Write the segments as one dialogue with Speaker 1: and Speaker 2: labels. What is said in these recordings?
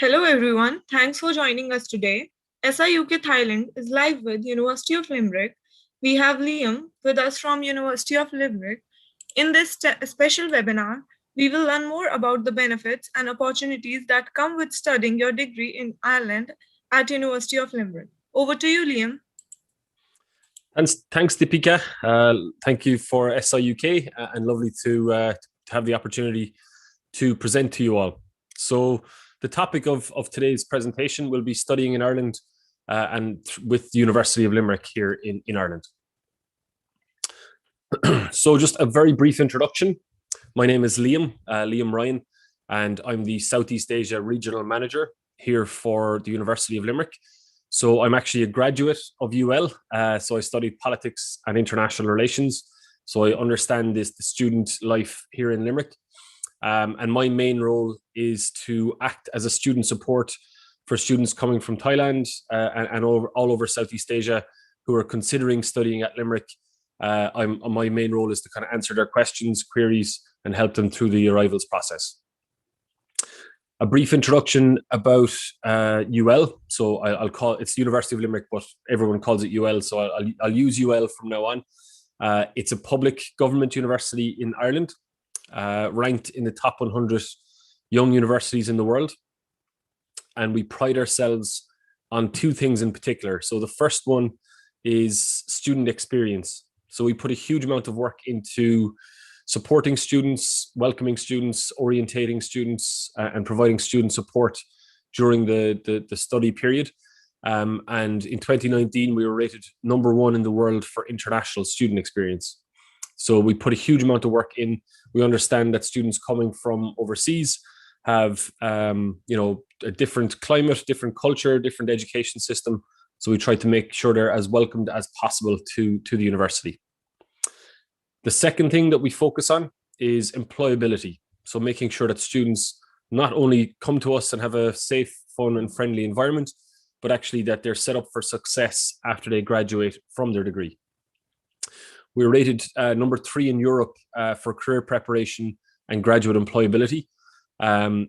Speaker 1: Hello everyone, thanks for joining us today. SIUK Thailand is live with University of Limerick. We have Liam with us from University of Limerick. In this special webinar, we will learn more about the benefits and opportunities that come with studying your degree in Ireland at University of Limerick. Over to you, Liam.
Speaker 2: Thanks, Deepika. Thank you for SIUK and lovely to have the opportunity to present to you all. So the topic of today's presentation will be studying in Ireland and with the University of Limerick here in Ireland. So just a very brief introduction. My name is Liam Ryan, and I'm the Southeast Asia Regional Manager here for the University of Limerick. So I'm actually a graduate of UL. So I studied politics and international relations. So I understand the student life here in Limerick. And my main role is to act as a student support for students coming from Thailand and all over Southeast Asia who are considering studying at Limerick. My main role is to kind of answer their questions, queries, and help them through the arrivals process. A brief introduction about UL. So I'll call it's University of Limerick, but everyone calls it UL. So I'll use UL from now on. It's a public government university in Ireland, ranked in the top 100 young universities in the world. And we pride ourselves on two things in particular. So the first one is student experience. So we put a huge amount of work into supporting students, welcoming students, orientating students, and providing student support during the study period. And in 2019, we were rated #1 in the world for international student experience. So we put a huge amount of work in. We understand that students coming from overseas have, a different climate, different culture, different education system. So we try to make sure they're as welcomed as possible to the university. The second thing that we focus on is employability. So making sure that students not only come to us and have a safe, fun, and friendly environment, but actually that they're set up for success after they graduate from their degree. We're rated #3 in Europe for career preparation and graduate employability. And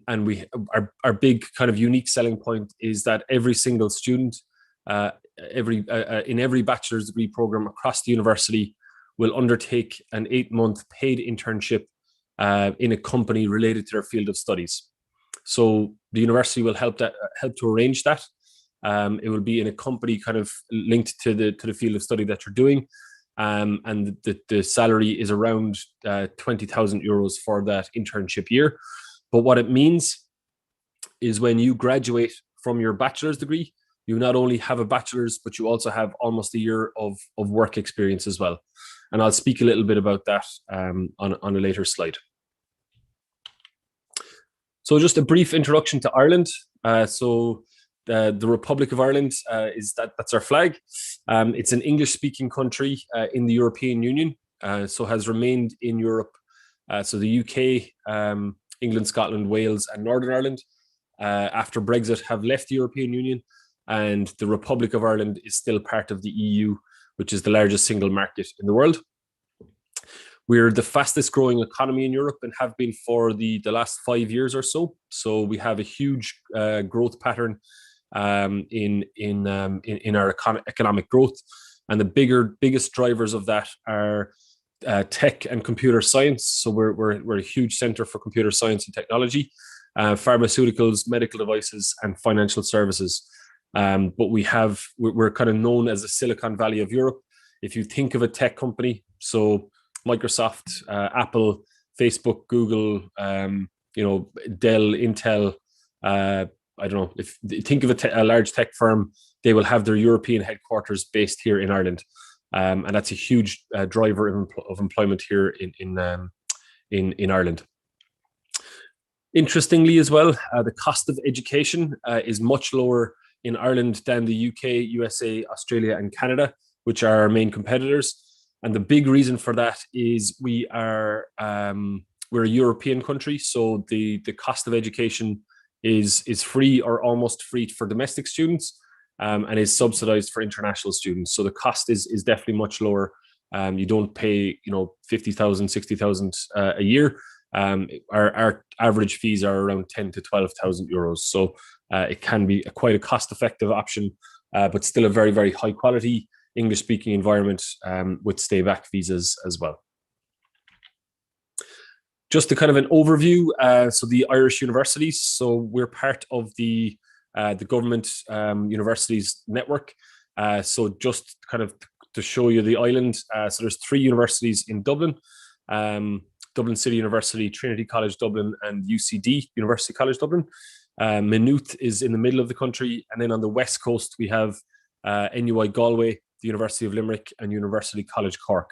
Speaker 2: our big kind of unique selling point is that every single student in every bachelor's degree program across the university will undertake an 8-month paid internship in a company related to their field of studies. So the university will help to arrange that. It will be in a company kind of linked to the field of study that you're doing. And the salary is around 20,000 euros for that internship year. But what it means is when you graduate from your bachelor's degree, you not only have a bachelor's, but you also have almost a year of work experience as well. And I'll speak a little bit about that on a later slide. So just a brief introduction to Ireland. The Republic of Ireland that's our flag. It's an English-speaking country in the European Union, so has remained in Europe. So the UK, England, Scotland, Wales, and Northern Ireland, after Brexit, have left the European Union, and the Republic of Ireland is still part of the EU, which is the largest single market in the world. We're the fastest growing economy in Europe and have been for the last 5 years or so. So we have a huge growth pattern in our economic growth, and the biggest drivers of that are tech and computer science. So we're a huge center for computer science and technology, pharmaceuticals, medical devices, and financial services. But we're kind of known as the Silicon Valley of Europe. If you think of a tech company, so Microsoft, Apple, Facebook, Google, Dell, Intel, I don't know, if you think of a large tech firm, they will have their European headquarters based here in Ireland. And that's a huge driver of employment here in Ireland. Interestingly as well, the cost of education is much lower in Ireland than the UK, USA, Australia, and Canada, which are our main competitors. And the big reason for that is we're a European country, so the cost of education is free or almost free for domestic students, and is subsidized for international students. So the cost is definitely much lower. You don't pay 50,000, 60,000 a year. Our average fees are around 10 to 12,000 euros. So it can be quite a cost-effective option, but still a very, very high-quality English-speaking environment with stay-back visas as well. Just a kind of an overview. So the Irish universities. So we're part of the government universities network. So just kind of to show you the island. So there's 3 universities in Dublin. Dublin City University, Trinity College Dublin, and UCD, University College Dublin. Maynooth is in the middle of the country. And then on the west coast, we have NUI Galway, the University of Limerick, and University College Cork.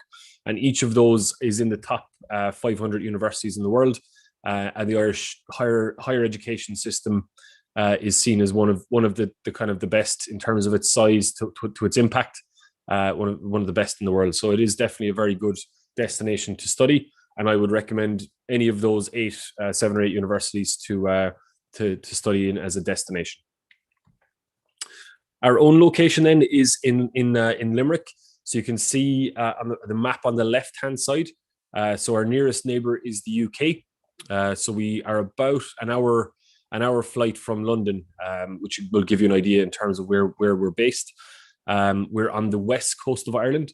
Speaker 2: And each of those is in the top 500 universities in the world. And the Irish higher education system is seen as one of the kind of the best in terms of its size to its impact. One of the best in the world. So it is definitely a very good destination to study. And I would recommend any of those 7 or 8 universities to study in as a destination. Our own location then is in Limerick. So you can see on the map on the left-hand side. So our nearest neighbour is the UK. So we are about an hour flight from London, which will give you an idea in terms of where we're based. We're on the west coast of Ireland.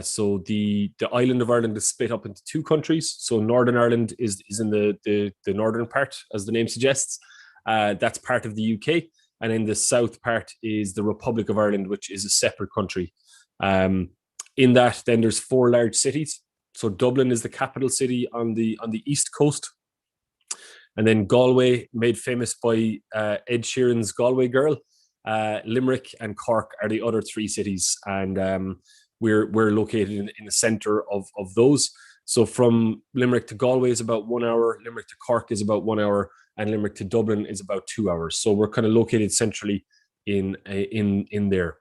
Speaker 2: So the island of Ireland is split up into 2 countries. So Northern Ireland is in the northern part, as the name suggests. That's part of the UK. And then the south part is the Republic of Ireland, which is a separate country. In that, then there's 4 large cities. So Dublin is the capital city on the east coast. And then Galway, made famous by Ed Sheeran's Galway Girl. Limerick and Cork are the other 3 cities. And we're located in the center of those. So from Limerick to Galway is about 1 hour, Limerick to Cork is about 1 hour, and Limerick to Dublin is about 2 hours. So we're kind of located centrally in there.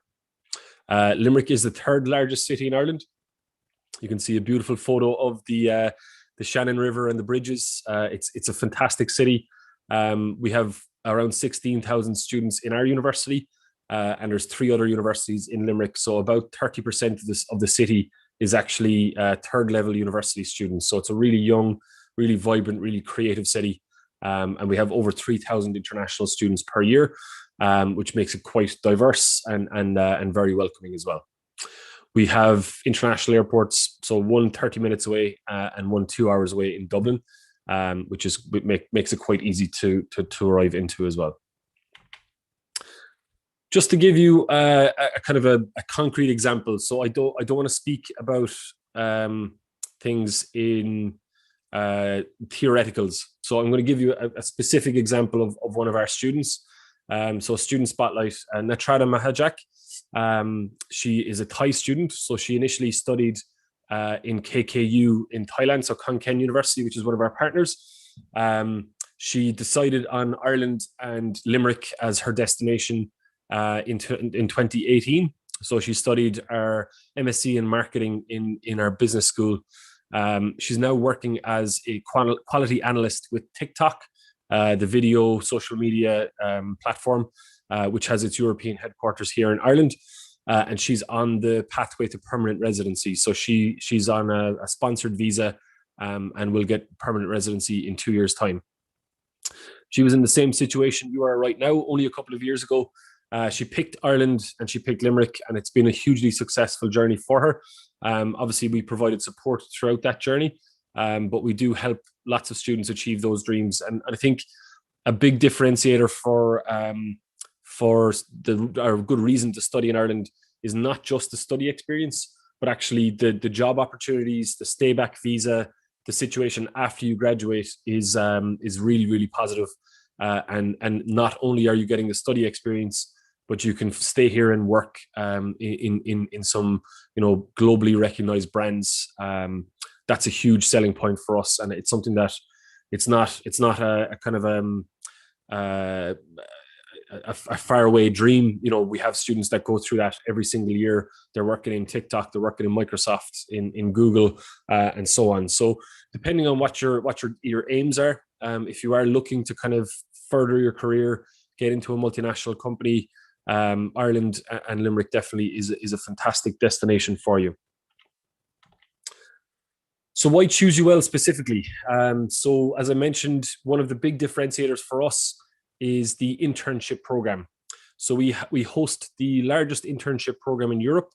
Speaker 2: Limerick is the 3rd largest city in Ireland. You can see a beautiful photo of the Shannon River and the bridges. It's a fantastic city. We have around 16,000 students in our university, and there's 3 other universities in Limerick. So about 30% of the city is actually 3rd level university students. So it's a really young, really vibrant, really creative city. And we have over 3,000 international students per year, which makes it quite diverse and very welcoming as well. We have international airports, so one 30 minutes away and one 2 hours away in Dublin, which makes it quite easy to arrive into as well. Just to give you a kind of a concrete example, so I don't want to speak about things in theoreticals. So I'm going to give you a specific example of one of our students. So student spotlight, Natrada Mahajak. She is a Thai student. So she initially studied in KKU in Thailand, so Khon Kaen University, which is one of our partners. She decided on Ireland and Limerick as her destination in 2018. So she studied our MSc in marketing in our business school. She's now working as a quality analyst with TikTok, the video social media platform, which has its European headquarters here in Ireland. And she's on the pathway to permanent residency. So she's on a sponsored visa and will get permanent residency in 2 years' time. She was in the same situation you are right now, only a couple of years ago. She picked Ireland and she picked Limerick, and it's been a hugely successful journey for her. Obviously, we provided support throughout that journey, but we do help lots of students achieve those dreams. And I think a big differentiator for our good reason to study in Ireland is not just the study experience, but actually the job opportunities, the stay back visa, the situation after you graduate is really, really positive. And not only are you getting the study experience, but you can stay here and work in some globally recognized brands. That's a huge selling point for us, and it's something that it's not a kind of a faraway dream. We have students that go through that every single year. They're working in TikTok, they're working in Microsoft, in Google, and so on. So depending on what your aims are, if you are looking to kind of further your career, get into a multinational company, Ireland and Limerick definitely is a fantastic destination for you. So why choose UL specifically? So as I mentioned, one of the big differentiators for us is the internship program. So we host the largest internship program in Europe.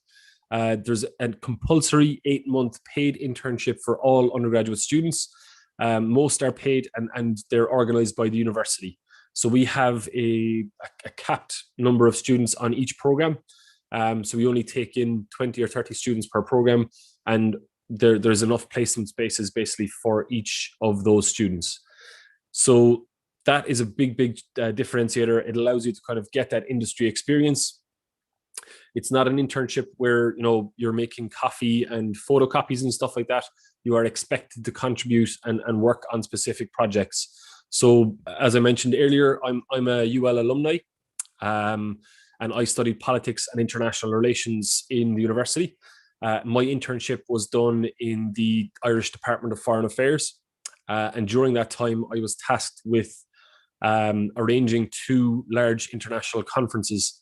Speaker 2: There's a compulsory 8-month paid internship for all undergraduate students. Most are paid and they're organized by the university. So we have a capped number of students on each program. So we only take in 20 or 30 students per program, and there's enough placement spaces basically for each of those students. So that is a big differentiator. It allows you to kind of get that industry experience. It's not an internship where you're making coffee and photocopies and stuff like that. You are expected to contribute and work on specific projects. So as I mentioned earlier, I'm a UL alumni, and I studied politics and international relations in the university. My internship was done in the Irish Department of Foreign Affairs, and during that time, I was tasked with arranging 2 large international conferences.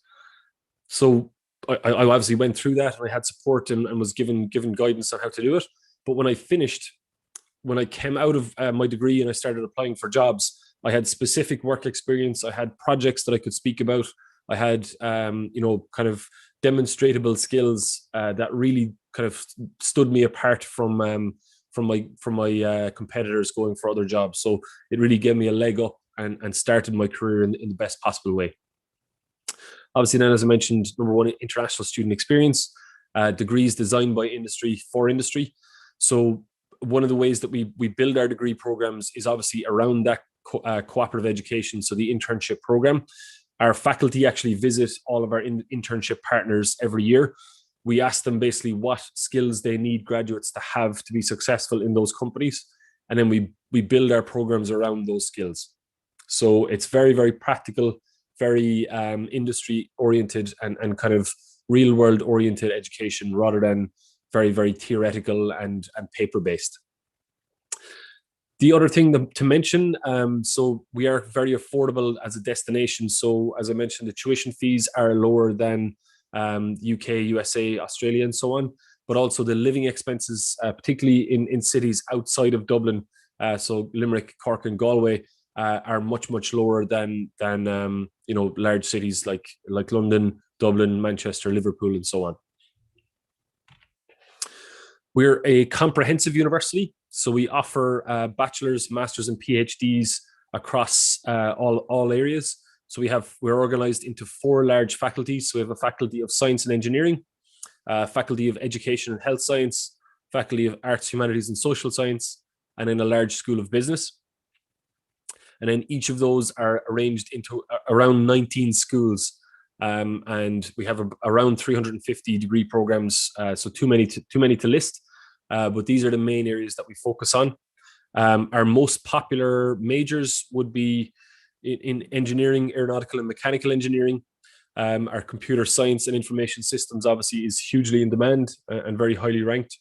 Speaker 2: So I obviously went through that, and I had support and was given guidance on how to do it. But when I came out of my degree and I started applying for jobs, I had specific work experience. I had projects that I could speak about. I had, kind of demonstrable skills that really kind of stood me apart from my competitors going for other jobs. So it really gave me a leg up and started my career in the best possible way. Obviously, then, as I mentioned, number 1, international student experience, degrees designed by industry for industry. So one of the ways that we build our degree programs is obviously around that cooperative education, so the internship program. Our faculty actually visit all of our internship partners every year. We ask them basically what skills they need graduates to have to be successful in those companies, and then we build our programs around those skills. So it's very practical, very industry oriented and kind of real world oriented education rather than very theoretical and paper based. The other thing to mention, so we are very affordable as a destination. So as I mentioned, the tuition fees are lower than UK, USA, Australia, and so on, but also the living expenses, particularly in cities outside of Dublin, so Limerick, Cork, and Galway, are much lower than large cities like London, Dublin, Manchester, Liverpool, and so on. We're a comprehensive university, so we offer bachelor's, master's, and PhDs across all areas. So we're organized into 4 large faculties. So we have a faculty of science and engineering, faculty of education and health science, faculty of arts, humanities, and social science, and then a large school of business. And then each of those are arranged into around 19 schools. And we have around 350 degree programs, so too many to list. But these are the main areas that we focus on. Our most popular majors would be in engineering, aeronautical and mechanical engineering. Our computer science and information systems obviously is hugely in demand and very highly ranked.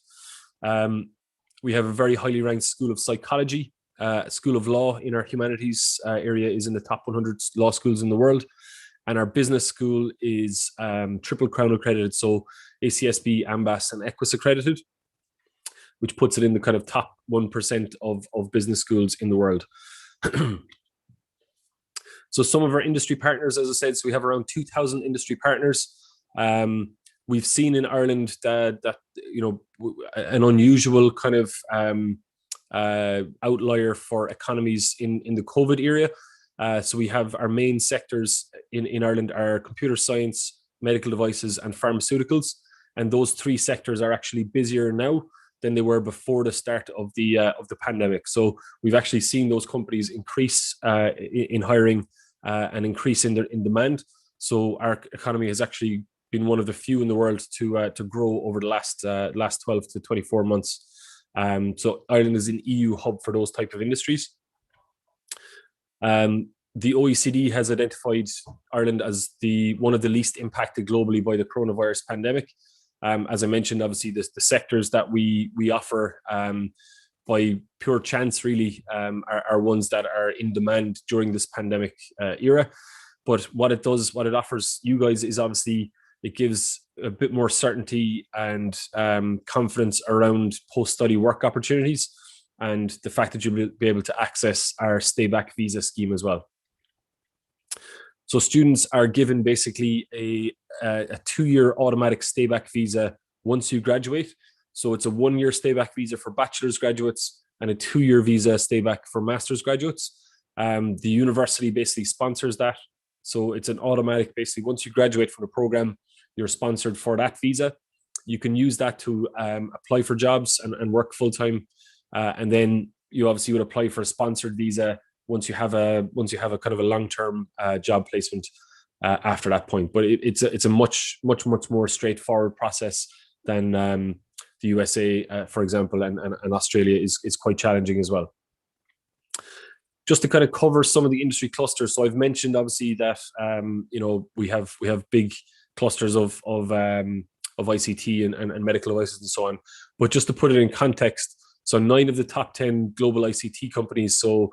Speaker 2: We have a very highly ranked school of psychology. School of law in our humanities area is in the top 100 law schools in the world. And our business school is Triple Crown accredited, so ACSB, AMBAS, and EQUIS accredited, which puts it in the kind of top 1% of business schools in the world. So some of our industry partners, as I said, so we have around 2,000 industry partners. We've seen in Ireland that an unusual kind of outlier for economies in the COVID era. So we have our main sectors in Ireland are computer science, medical devices, and pharmaceuticals. And those 3 sectors are actually busier now than they were before the start of the pandemic. So we've actually seen those companies increase in hiring and increase in demand. So our economy has actually been one of the few in the world to grow over the last 12 to 24 months. So Ireland is an EU hub for those type of industries. The OECD has identified Ireland as one of the least impacted globally by the coronavirus pandemic. As I mentioned, obviously the sectors that we offer by pure chance really are ones that are in demand during this pandemic era. But what it offers you guys is obviously it gives a bit more certainty and confidence around post-study work opportunities, and the fact that you'll be able to access our stay back visa scheme as well. So students are given basically a 2-year automatic stay-back visa once you graduate. So it's a 1-year stay-back visa for bachelor's graduates and a 2-year visa stay-back for master's graduates. The university basically sponsors that. So it's an automatic, basically, once you graduate from the program, you're sponsored for that visa. You can use that to apply for jobs and work full-time. And then you obviously would apply for a sponsored visa once you have a kind of a long-term job placement after that point. But it's a much more straightforward process than the USA, for example, and Australia is quite challenging as well. Just to kind of cover some of the industry clusters. So I've mentioned obviously that we have big clusters of ICT and medical devices and so on. But just to put it in context, so 9 of the top 10 global ICT companies, so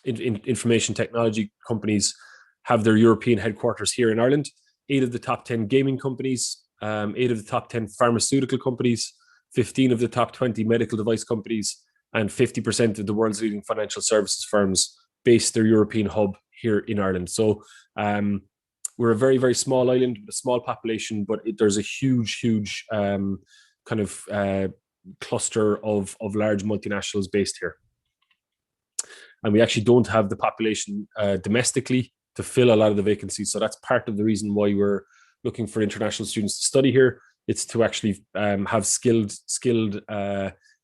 Speaker 2: information technology companies, have their European headquarters here in Ireland. 8 of the top 10 gaming companies, 8 of the top 10 pharmaceutical companies, 15 of the top 20 medical device companies, and 50% of the world's leading financial services firms base their European hub here in Ireland. So we're a very, very small island with a small population, but there's a huge kind of cluster of large multinationals based here. And we actually don't have the population domestically to fill a lot of the vacancies. So that's part of the reason why we're looking for international students to study here. It's to actually have skilled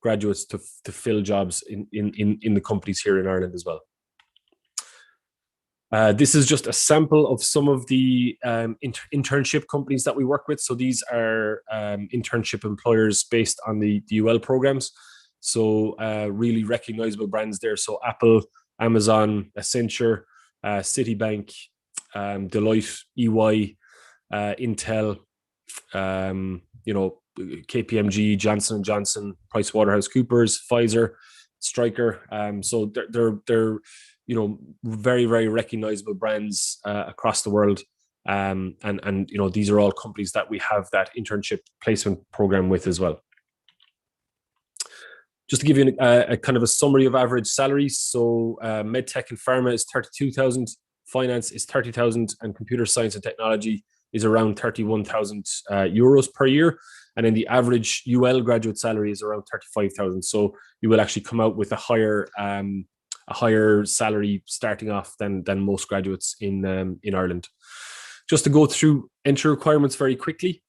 Speaker 2: graduates to fill jobs in the companies here in Ireland as well. This is just a sample of some of the internship companies that we work with. So these are internship employers based on the UL programs. So really recognizable brands there. So Apple, Amazon, Accenture, Citibank, Deloitte, EY, Intel, KPMG, Johnson & Johnson, PricewaterhouseCoopers, Pfizer, Stryker. So they're very, very recognizable brands across the world. And these are all companies that we have that internship placement program with as well. Just to give you a kind of a summary of average salaries. So medtech and pharma is 32,000, finance is 30,000, and computer science and technology is around 31,000 euros per year. And then the average UL graduate salary is around 35,000. So you will actually come out with a higher salary starting off than most graduates in Ireland. Just to go through entry requirements very quickly.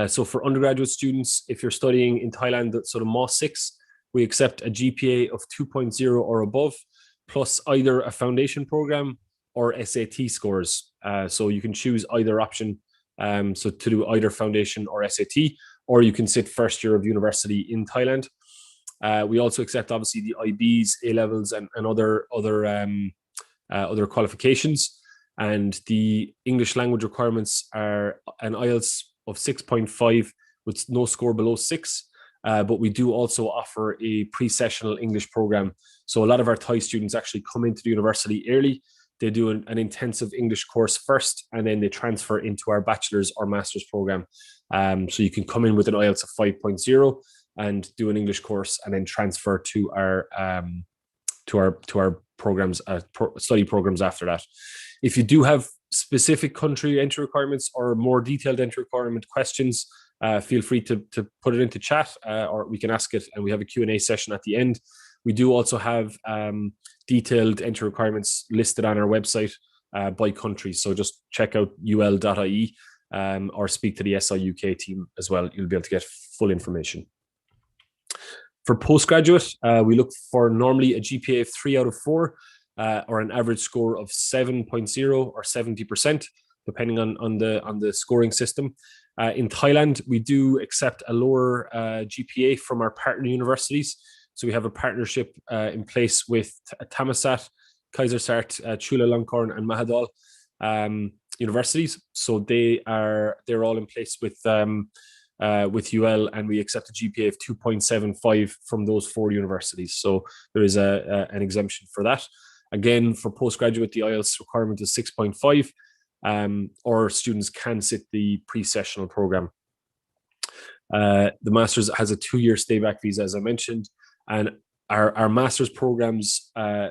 Speaker 2: So for undergraduate students, if you're studying in Thailand, so the MOS 6, we accept a GPA of 2.0 or above, plus either a foundation program or SAT scores. So you can choose either option, so to do either foundation or SAT, or you can sit first year of university in Thailand. We also accept obviously the IBs, A levels, and other qualifications. And the English language requirements are an IELTS of 6.5 with no score below 6. But we do also offer a pre-sessional English program. So a lot of our Thai students actually come into the university early. They do an intensive English course first, and then they transfer into our bachelor's or master's program. So you can come in with an IELTS of 5.0 and do an English course, and then transfer to our programs, study programs after that. If you do have specific country entry requirements or more detailed entry requirement questions, feel free to put it into chat, or we can ask it, and we have a Q&A session at the end. We do also have detailed entry requirements listed on our website by country. So just check out ul.ie or speak to the SI UK team as well. You'll be able to get full information. For postgraduate, we look for normally a GPA of 3 out of 4 or an average score of 7.0 or 70%, depending on the scoring system. In Thailand, we do accept a lower GPA from our partner universities. So we have a partnership in place with Thammasat, Kaiserswerth, Chulalongkorn, and Mahidol universities. So they're all in place with UL, and we accept a GPA of 2.75 from those 4 universities. So there is an exemption for that. Again, for postgraduate, the IELTS requirement is 6.5, or students can sit the pre-sessional program. The master's has a 2-year stay-back visa, as I mentioned, and our master's programs,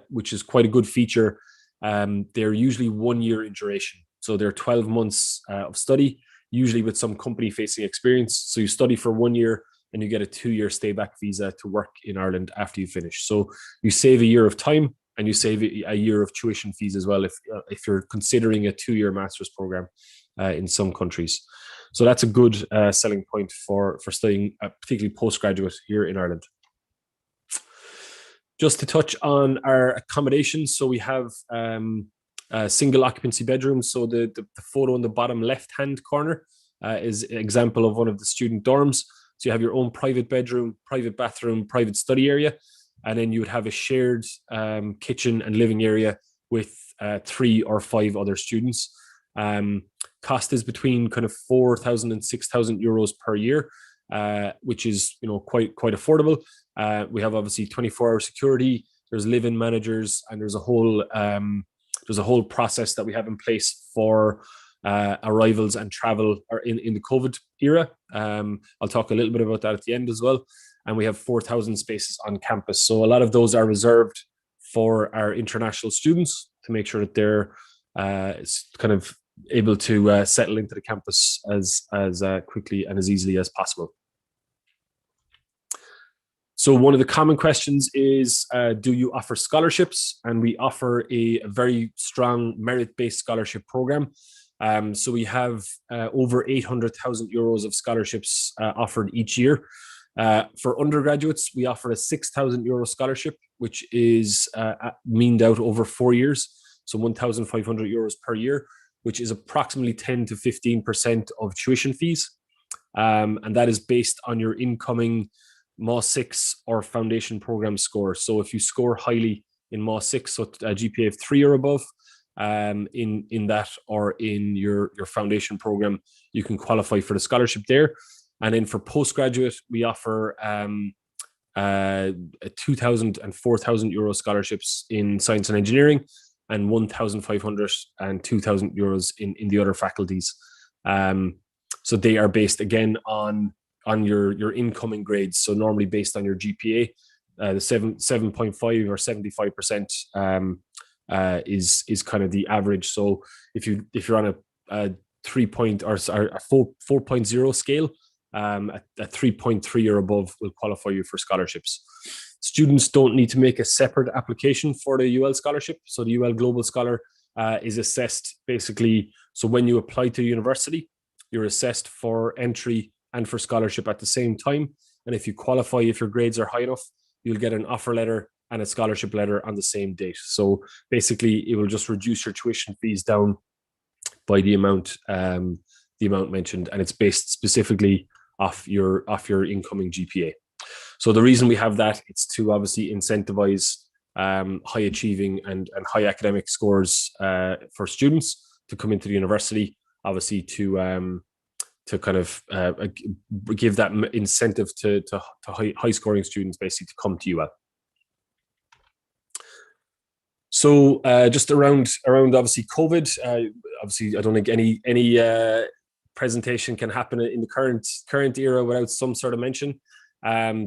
Speaker 2: which is quite a good feature, they're usually 1 year in duration. So they're 12 months of study, usually with some company-facing experience. So you study for 1 year and you get a 2-year stay-back visa to work in Ireland after you finish. So you save a year of time and you save a year of tuition fees as well if you're considering a 2-year master's program in some countries. So that's a good selling point for studying, particularly postgraduate here in Ireland. Just to touch on our accommodation, so we have single occupancy bedrooms. So the photo in the bottom left-hand corner is an example of one of the student dorms. So you have your own private bedroom, private bathroom, private study area, and then you would have a shared kitchen and living area with 3 or 5 other students. Cost is between kind of 4,000 and 6,000 euros per year, which is quite affordable. We have obviously 24-hour security. There's live-in managers, and there's a whole process that we have in place for arrivals and travel in the COVID era. I'll talk a little bit about that at the end as well. And we have 4,000 spaces on campus. So a lot of those are reserved for our international students to make sure that they're kind of able to settle into the campus as quickly and as easily as possible. So one of the common questions is, do you offer scholarships? And we offer a very strong merit-based scholarship program. So we have over 800,000 euros of scholarships offered each year. For undergraduates, we offer a 6,000 euro scholarship, which is meaned out over 4 years. So 1,500 euros per year, which is approximately 10 to 15% of tuition fees. And that is based on your incoming MA 6 or foundation program score. So if you score highly in MA 6, so a GPA of 3 or above, in that or in your foundation program, you can qualify for the scholarship there. And then for postgraduate, we offer 2,000 and 4,000 euro scholarships in science and engineering, and 1,500 and 2,000 euros in the other faculties. So they are based again on your incoming grades. So normally based on your GPA, the 7.5 or 75% is kind of the average. So if you're on a 4.0 scale, a 3.3 or above will qualify you for scholarships. Students don't need to make a separate application for the UL scholarship. So the UL Global Scholar is assessed basically. So when you apply to the university, you're assessed for entry and for scholarship at the same time. And if you qualify, if your grades are high enough, you'll get an offer letter and a scholarship letter on the same date. So basically, it will just reduce your tuition fees down by the amount mentioned, and it's based specifically off your incoming GPA. So the reason we have that, it's to obviously incentivize high achieving and high academic scores for students to come into the university, obviously to kind of give that incentive to high scoring students basically to come to UL. So just around obviously COVID, obviously I don't think any presentation can happen in the current era without some sort of mention.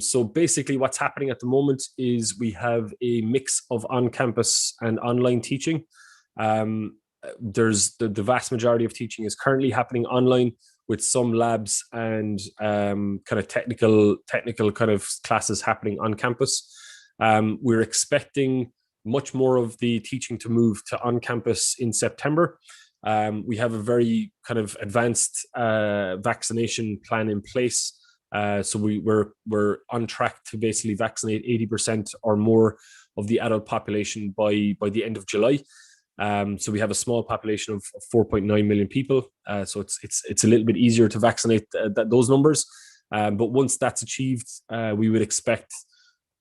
Speaker 2: So basically what's happening at the moment is we have a mix of on-campus and online teaching. There's the vast majority of teaching is currently happening online, with some labs and kind of technical kind of classes happening on campus. We're expecting much more of the teaching to move to on campus in September. We have a very kind of advanced vaccination plan in place. So we're on track to basically vaccinate 80% or more of the adult population by the end of July. So we have a small population of 4.9 million people. So it's a little bit easier to vaccinate those numbers. But once that's achieved, we would expect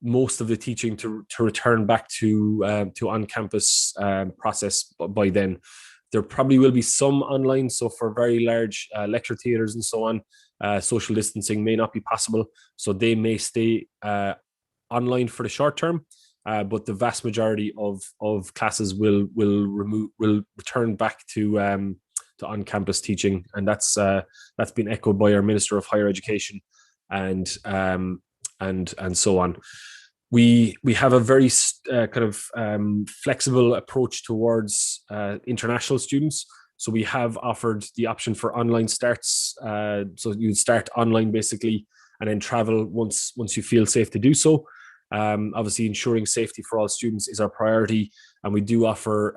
Speaker 2: most of the teaching to return back to on-campus process by then. There probably will be some online. So for very large lecture theatres and so on, social distancing may not be possible. So they may stay online for the short term. But the vast majority of classes will return back to on-campus teaching, and that's been echoed by our Minister of Higher Education and so on. we have a very flexible approach towards international students. So we have offered the option for online starts. So you start online basically, and then travel once you feel safe to do so. Obviously, ensuring safety for all students is our priority, and we do offer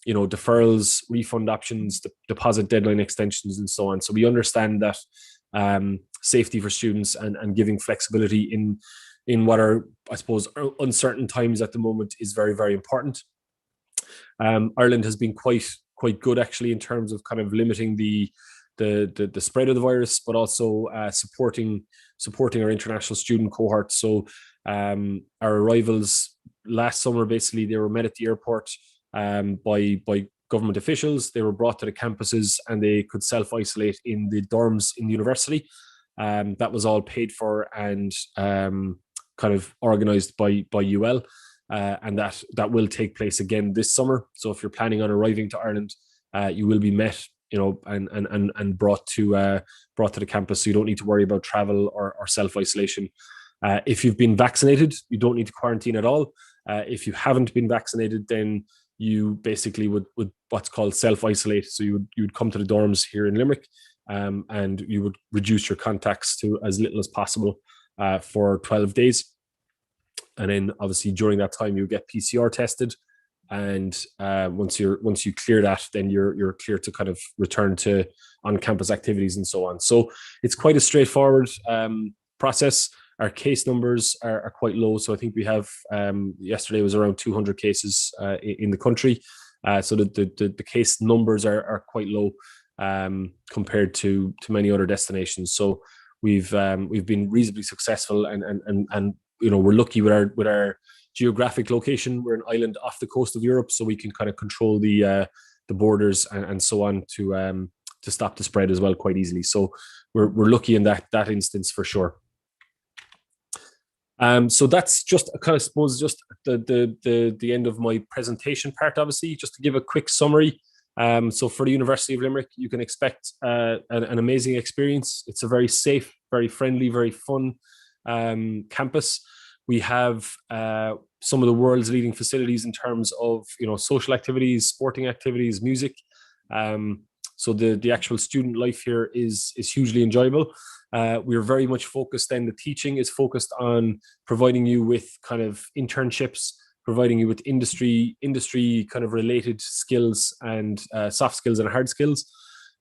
Speaker 2: deferrals, refund options, deposit deadline extensions, and so on. So we understand that safety for students and giving flexibility in what are, I suppose, uncertain times at the moment is very, very important. Ireland has been quite good actually in terms of kind of limiting the spread of the virus, but also supporting our international student cohort. So our arrivals last summer, basically, they were met at the airport by government officials. They were brought to the campuses and they could self-isolate in the dorms in the university. That was all paid for and kind of organized by UL. And that will take place again this summer. So if you're planning on arriving to Ireland, you will be met, and brought to the campus. So you don't need to worry about travel or self-isolation. If you've been vaccinated, you don't need to quarantine at all. If you haven't been vaccinated, then you basically would what's called self-isolate. So you would come to the dorms here in Limerick, and you would reduce your contacts to as little as possible for 12 days. And then obviously during that time you get PCR tested, and once you clear that, then you're clear to kind of return to on-campus activities and so on. So it's quite a straightforward process. Our case numbers are quite low. So I think we have yesterday was around 200 cases in the country. So the case numbers are quite low compared to many other destinations. So we've been reasonably successful, and we're lucky with our geographic location. We're an island off the coast of Europe, so we can kind of control the borders and so on to stop the spread as well quite easily. So we're lucky in that instance for sure. So that's just kind of, suppose, just the end of my presentation part. Obviously, just to give a quick summary. So for the University of Limerick, you can expect an amazing experience. It's a very safe, very friendly, very fun campus. We have some of the world's leading facilities in terms of social activities, sporting activities, music. So the actual student life here is hugely enjoyable. We're very much focused, and the teaching is focused on providing you with kind of internships, providing you with industry kind of related skills and soft skills and hard skills.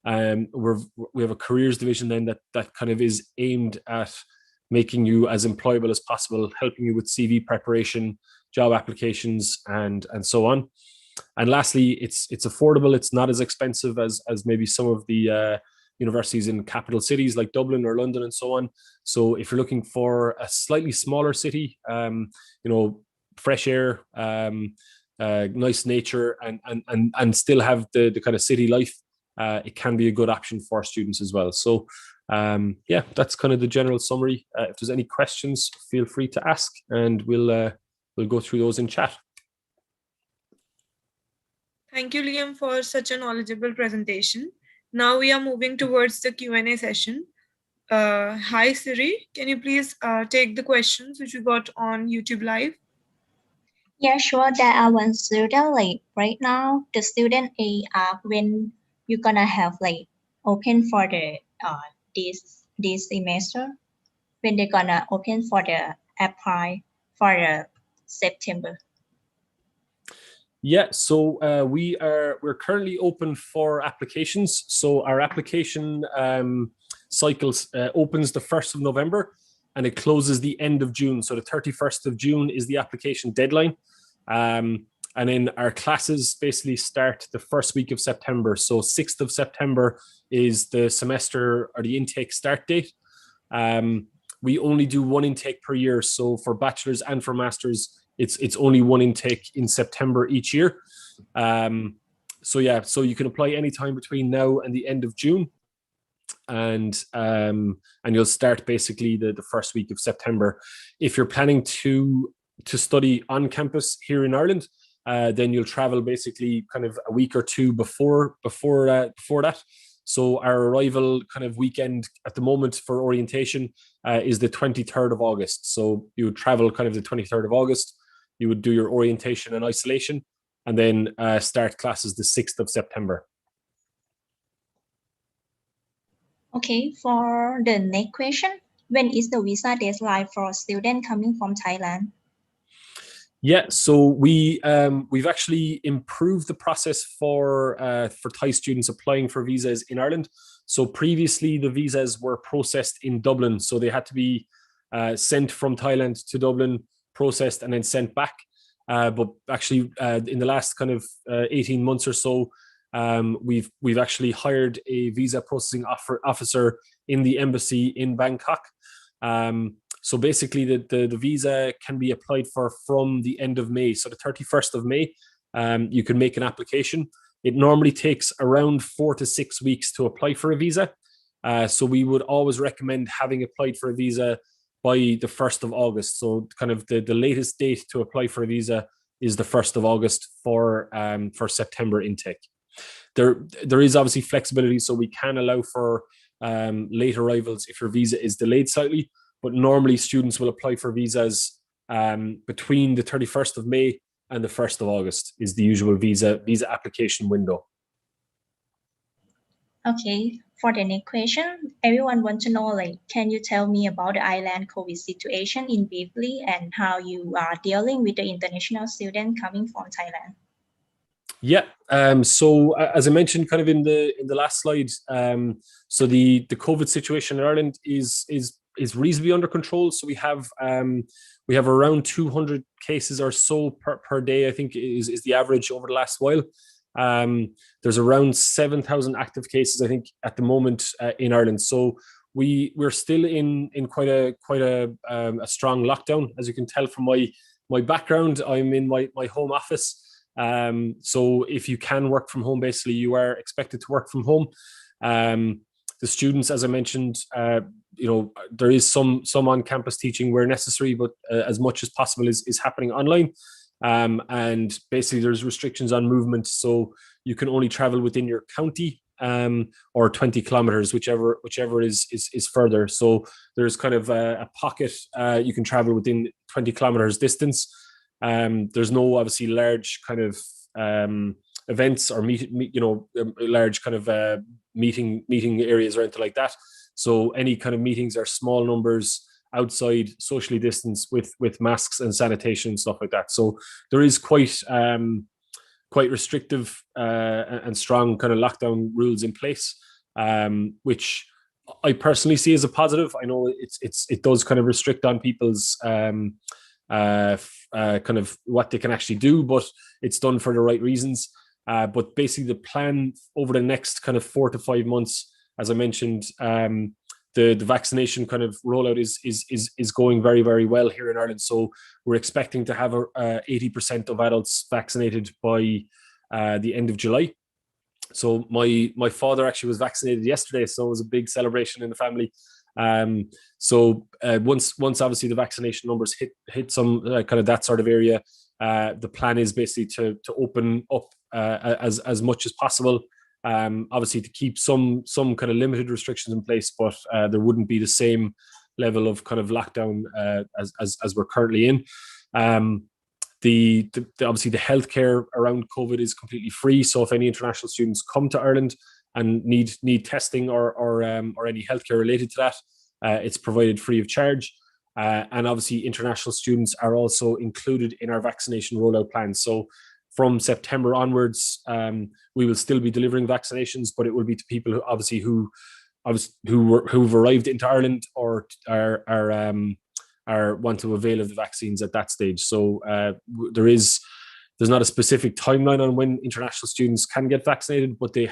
Speaker 2: We have a careers division then that kind of is aimed at making you as employable as possible, helping you with CV preparation, job applications, and so on. And lastly, it's affordable. It's not as expensive as maybe some of the universities in capital cities like Dublin or London and so on. So if you're looking for a slightly smaller city, fresh air, nice nature, and still have the kind of city life, it can be a good option for students as well. So that's kind of the general summary. If there's any questions, feel free to ask, and we'll go through those in chat.
Speaker 1: Thank you, Liam, for such a knowledgeable presentation. Now we are moving towards the Q&A session. Hi, Siri. Can you please take the questions which we got on YouTube Live?
Speaker 3: Yeah, sure. There are one student right now. The student A asked when you're gonna have open for the this semester. When they're gonna open for the apply for the September.
Speaker 2: Yeah, so we're currently open for applications. So our application cycles opens the 1st of November and it closes the end of June. So the 31st of June is the application deadline. And then our classes basically start the first week of September. So 6th of September is the semester or the intake start date. We only do one intake per year. So for bachelor's and for master's, it's only one intake in September each year. So you can apply anytime between now and the end of June, and you'll start basically the first week of September. If you're planning to study on campus here in Ireland, then you'll travel basically kind of a week or two before that. So our arrival kind of weekend at the moment for orientation is the 23rd of August. So you would travel kind of the 23rd of August. You would do your orientation and isolation, and then start classes the 6th of September.
Speaker 3: Okay, for the next question, when is the visa deadline for students coming from Thailand?
Speaker 2: Yeah, so we've actually improved the process for Thai students applying for visas in Ireland. So previously the visas were processed in Dublin, so they had to be sent from Thailand to Dublin, processed and then sent back. But actually, in the last kind of 18 months or so, we've actually hired a visa processing officer in the embassy in Bangkok. So basically, the visa can be applied for from the end of May. So the 31st of May, you can make an application. It normally takes around 4 to 6 weeks to apply for a visa. So we would always recommend having applied for a visa by the 1st of August. So kind of the latest date to apply for a visa is the 1st of August for September intake. There is obviously flexibility, so we can allow for late arrivals if your visa is delayed slightly. But normally students will apply for visas between the 31st of May and the 1st of August is the usual visa application window.
Speaker 3: Okay, for the next question, everyone wants to know, like, can you tell me about the island COVID situation in briefly and how you are dealing with the international student coming from Thailand?
Speaker 2: Yeah. So as I mentioned, kind of in the last slide, so the COVID situation in Ireland is reasonably under control. So we have around 200 cases or so per day, I think is the average over the last while. There's around 7,000 active cases, I think, at the moment in Ireland. So we're still in quite a strong lockdown. As you can tell from my background, I'm in my home office. So if you can work from home, basically you are expected to work from home. The students, as I mentioned, there is some on-campus teaching where necessary, but as much as possible is happening online. And basically there's restrictions on movement, so you can only travel within your county or 20 kilometers, whichever is further. So there's kind of a pocket you can travel within 20 kilometers distance. There's no obviously large kind of events or large kind of meeting areas or anything like that. So any kind of meetings are small numbers outside, socially distanced with masks and sanitation and stuff like that. So there is quite restrictive and strong kind of lockdown rules in place, which I personally see as a positive. I know it does kind of restrict on people's kind of what they can actually do, but it's done for the right reasons. But basically the plan over the next kind of 4 to 5 months, as I mentioned, the vaccination kind of rollout is going very, very well here in Ireland. So we're expecting to have 80% of adults vaccinated by the end of July. So my father actually was vaccinated yesterday, so it was a big celebration in the family. So once obviously the vaccination numbers hit some kind of that sort of area, the plan is basically to open up as much as possible. Obviously to keep some kind of limited restrictions in place, but there wouldn't be the same level of kind of lockdown as we're currently in. Obviously the healthcare around COVID is completely free. So if any international students come to Ireland and need testing or any healthcare related to that, it's provided free of charge. And obviously international students are also included in our vaccination rollout plan. So from September onwards, we will still be delivering vaccinations, but it will be to people who've arrived into Ireland or are want to avail of the vaccines at that stage. So there's not a specific timeline on when international students can get vaccinated, but they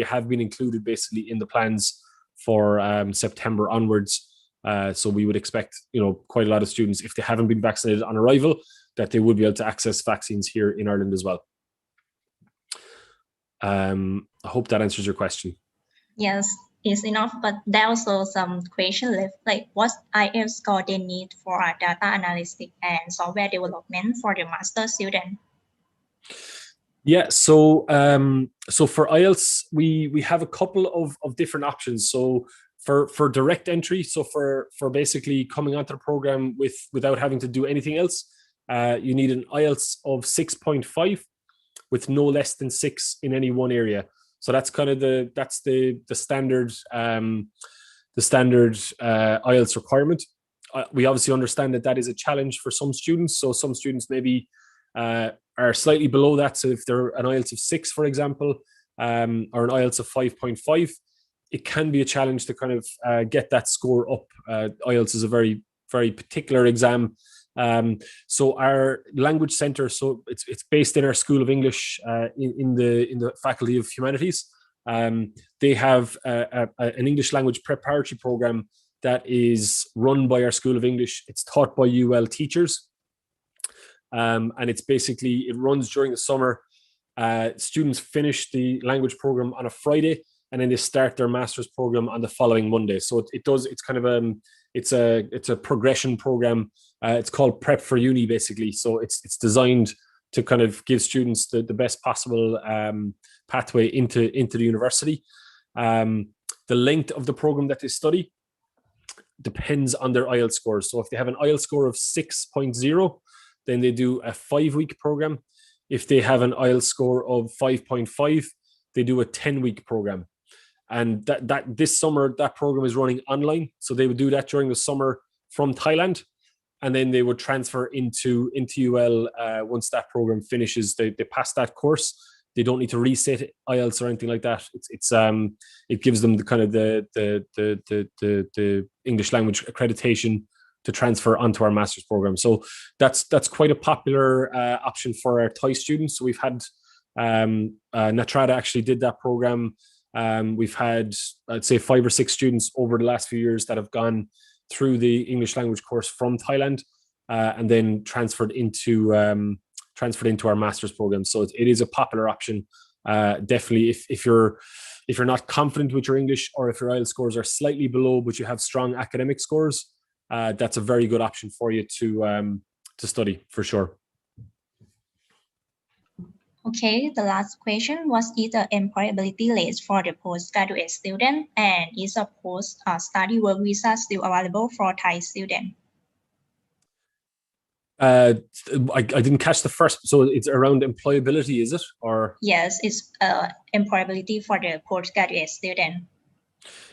Speaker 2: have been included basically in the plans for September onwards. So we would expect, quite a lot of students, if they haven't been vaccinated on arrival, that they would be able to access vaccines here in Ireland as well. I hope that answers your question.
Speaker 3: Yes, it's enough, but there are also some question left, like what IELTS score they need for data analytics and software development for the master student?
Speaker 2: Yeah, so for IELTS, we have a couple of different options. So For direct entry, so for basically coming onto the program without having to do anything else, you need an IELTS of 6.5 with no less than 6 in any one area. So that's kind of the standard IELTS requirement. We obviously understand that is a challenge for some students. So some students maybe are slightly below that. So if they're an IELTS of 6, for example, or an IELTS of 5.5, it can be a challenge to kind of get that score up. IELTS is a very, very particular exam. So our language center, so it's based in our School of English in the Faculty of Humanities. They have an English language preparatory program that is run by our School of English. It's taught by UL teachers. And it's basically, it runs during the summer. Students finish the language program on a Friday, and then they start their master's program on the following Monday. So it's kind of it's a progression program. It's called Prep for Uni, basically. So it's designed to kind of give students the best possible pathway into the university. The length of the program that they study depends on their IELTS scores. So if they have an IELTS score of 6.0, then they do a 5-week program. If they have an IELTS score of 5.5, they do a 10-week program. And that this summer, that program is running online. So they would do that during the summer from Thailand, and then they would transfer into UL once that program finishes. They pass that course. They don't need to reset IELTS or anything like that. It gives them the kind of the English language accreditation to transfer onto our master's program. So that's quite a popular option for our Thai students. So we've had Natrata actually did that program. We've had, I'd say, 5 or 6 students over the last few years that have gone through the English language course from Thailand and then transferred into our master's program. So it is a popular option. Definitely, if you're not confident with your English, or if your IELTS scores are slightly below but you have strong academic scores, that's a very good option for you to study, for sure.
Speaker 3: Okay, the last question was, is the employability rate for the postgraduate student, and is a post-study work visa still available for Thai student?
Speaker 2: I didn't catch the first. So it's around employability, is it? Or
Speaker 3: yes, it's employability for the postgraduate student.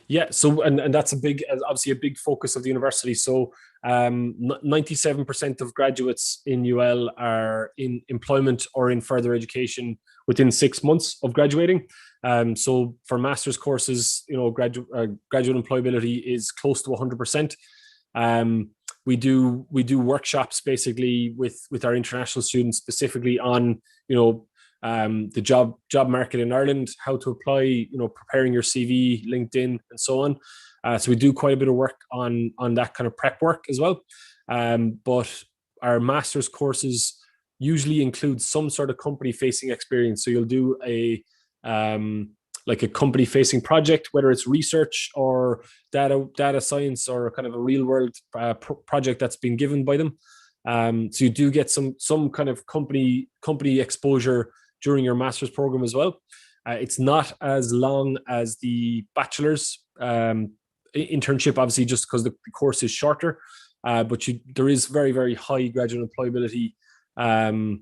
Speaker 2: Yeah, so and that's obviously a big focus of the university. So 97% of graduates in UL are in employment or in further education within 6 months of graduating. So for master's courses, graduate employability is close to 100%. We do workshops basically with our international students, specifically on the job market in Ireland, how to apply, preparing your CV, LinkedIn, and so on. So we do quite a bit of work on that kind of prep work as well. But our master's courses usually include some sort of company-facing experience. So you'll do a company-facing project, whether it's research or data science, or kind of a real-world project that's been given by them. So you do get some kind of company exposure during your master's program as well. It's not as long as the bachelor's internship, obviously, just because the course is shorter. But there is very, very high graduate employability kind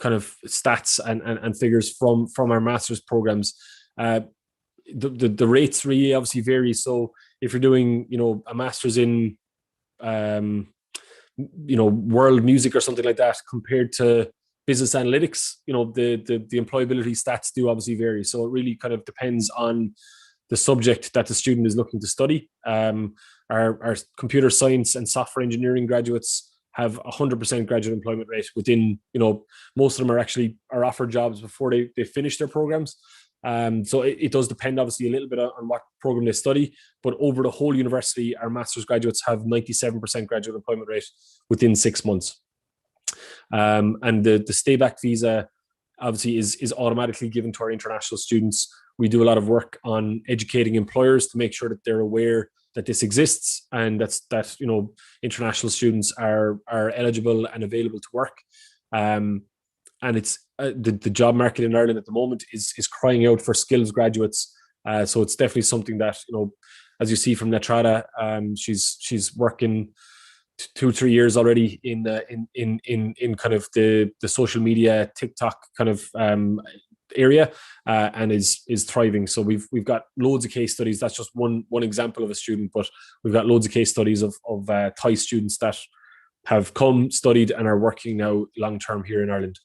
Speaker 2: of stats and figures from our master's programs. The rates really obviously vary. So if you're doing, a master's in, world music or something like that, compared to business analytics, the employability stats do obviously vary. So it really kind of depends on the subject that the student is looking to study. Our computer science and software engineering graduates have 100% graduate employment rate within, most of them are offered jobs before they finish their programs. So it does depend obviously a little bit on what program they study, but over the whole university, our master's graduates have 97% graduate employment rate within 6 months. And the stay-back visa obviously is automatically given to our international students. We do a lot of work on educating employers to make sure that they're aware that this exists, and that international students are eligible and available to work. And it's the job market in Ireland at the moment is crying out for skills graduates. So it's definitely something that as you see from Netrada, she's working 2-3 years already in kind of the social media TikTok kind of area, and is thriving. So we've got loads of case studies. That's just one example of a student, but we've got loads of case studies of Thai students that have come, studied, and are working now long term here in Ireland.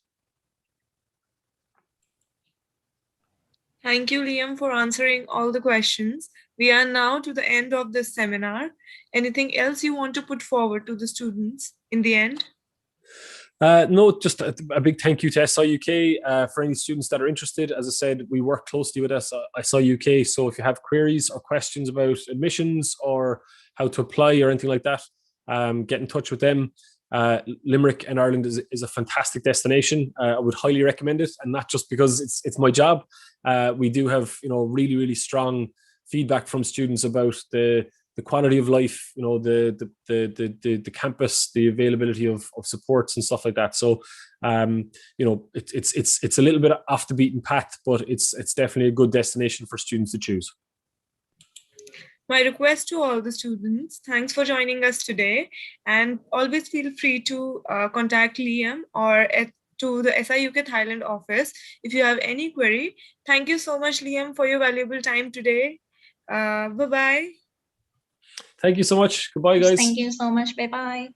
Speaker 1: Thank you, Liam, for answering all the questions. We are now to the end of this seminar. Anything else you want to put forward to the students in the end?
Speaker 2: No, just a big thank you to SIUK for any students that are interested. As I said, we work closely with SIUK. So if you have queries or questions about admissions or how to apply or anything like that, get in touch with them. Limerick and Ireland is a fantastic destination. I would highly recommend it, and not just because it's my job. We do have really, really strong feedback from students about the quality of life, the campus, the availability of supports and stuff like that. So it's a little bit off the beaten path, but it's definitely a good destination for students to choose.
Speaker 1: My request to all the students, thanks for joining us today, and always feel free to contact Liam or to the SIUK Thailand office if you have any query. Thank you so much, Liam, for your valuable time today. Bye-bye.
Speaker 2: Thank you so much. Goodbye, guys.
Speaker 3: Thank you so much. Bye-bye.